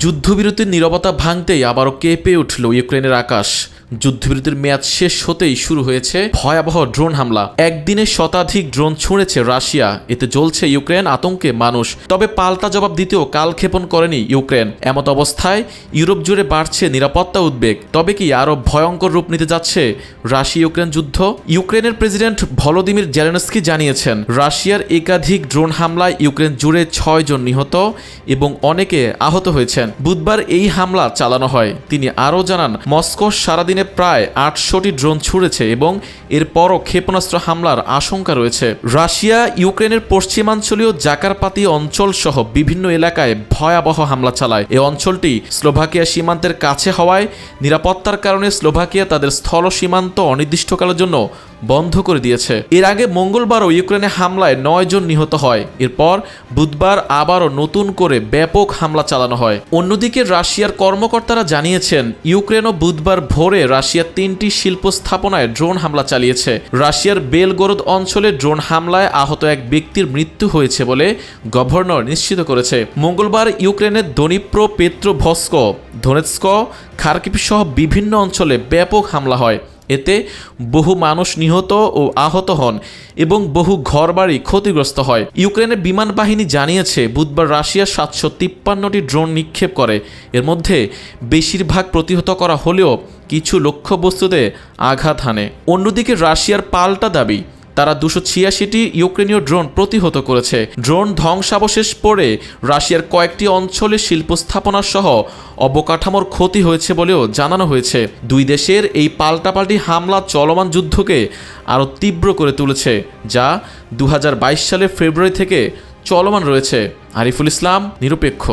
যুদ্ধবিরতির নীরবতা ভাঙতেই আবারও কেঁপে উঠল ইউক্রেনের আকাশ। যুদ্ধবিরতির মেয়াদ শেষ হতেই শুরু হয়েছে ভয়াবহ ড্রোন হামলা। একদিনে শতাধিক ড্রোন ছুঁড়েছে রাশিয়া, এতে জ্বলছে ইউক্রেন, আতঙ্কে মানুষ। তবে পাল্টা জবাব দিতেও কালক্ষেপণ করেনি ইউক্রেন। এমত অবস্থায় ইউরোপ জুড়ে বাড়ছে নিরাপত্তা উদ্বেগ। তবে কি আরও ভয়ঙ্কর রূপ নিতে যাচ্ছে রাশিয়া ইউক্রেন যুদ্ধ? ইউক্রেনের প্রেসিডেন্ট ভলোদিমির জেলেনস্কি জানিয়েছেন, রাশিয়ার একাধিক ড্রোন হামলায় ইউক্রেন জুড়ে 6 জন নিহত এবং অনেকে আহত হয়েছেন। বুধবার এই হামলা চালানো হয়। তিনি আরও জানান, মস্কো সারাদিনে প্রায় 800টি ড্রোন ছুড়েছে এবং এরপরও ক্ষেপণাস্ত্র হামলার আশঙ্কা রয়েছে। রাশিয়া ইউক্রেনের পশ্চিমাঞ্চলীয় জাকারপাতি অঞ্চল সহ বিভিন্ন এলাকায় ভয়াবহ হামলা চালায়। এই অঞ্চলটি স্লোভাকিয়া সীমান্তের কাছে হওয়ায় নিরাপত্তার কারণে স্লোভাকিয়া তাদের স্থল সীমান্ত অনির্দিষ্টকালের জন্য বন্ধ করে দিয়েছে। এর আগে মঙ্গলবারও ইউক্রেনে হামলায় 9 জন নিহত হয়। এরপর বুধবার আবারও নতুন করে ব্যাপক হামলা চালানো হয়। অন্যদিকে রাশিয়ার কর্মকর্তারা জানিয়েছেন, ইউক্রেনও বুধবার ভোরে রাশিয়ার 3টি শিল্প স্থাপনায় ড্রোন হামলা চালিয়েছে। রাশিয়ার বেলগোরদ অঞ্চলে ড্রোন হামলায় আহত এক ব্যক্তির মৃত্যু হয়েছে বলে গভর্নর নিশ্চিত করেছে। মঙ্গলবার ইউক্রেনের দনিপ্র, পেত্রোভস্ক, দোনেৎস্ক, খার্কিভ সহ বিভিন্ন অঞ্চলে ব্যাপক হামলা হয়। এতে বহু মানুষ নিহত ও আহত হন এবং বহু ঘরবাড়ি ক্ষতিগ্রস্ত হয়। ইউক্রেনের বিমান বাহিনী জানিয়েছে, বুধবার রাশিয়া 753টি ড্রোন নিক্ষেপ করে। এর মধ্যে বেশিরভাগ প্রতিহত করা হলেও কিছু লক্ষ্যবস্তুতে আঘাত হানে। অন্যদিকে রাশিয়ার পাল্টা দাবি, তারা 286টি ইউক্রেনীয় ড্রোন প্রতিহত করেছে। ড্রোন ধ্বংসাবশেষ পড়ে রাশিয়ার কয়েকটি অঞ্চলে শিল্প স্থাপনা সহ অবকাঠামোর ক্ষতি হয়েছে বলেও জানানো হয়েছে। দুই দেশের এই পাল্টাপাল্টি হামলা চলমান যুদ্ধকে আরও তীব্র করে তুলেছে, যা 2022 সালের ফেব্রুয়ারি থেকে চলমান রয়েছে। আরিফুল ইসলাম, নিরপেক্ষ।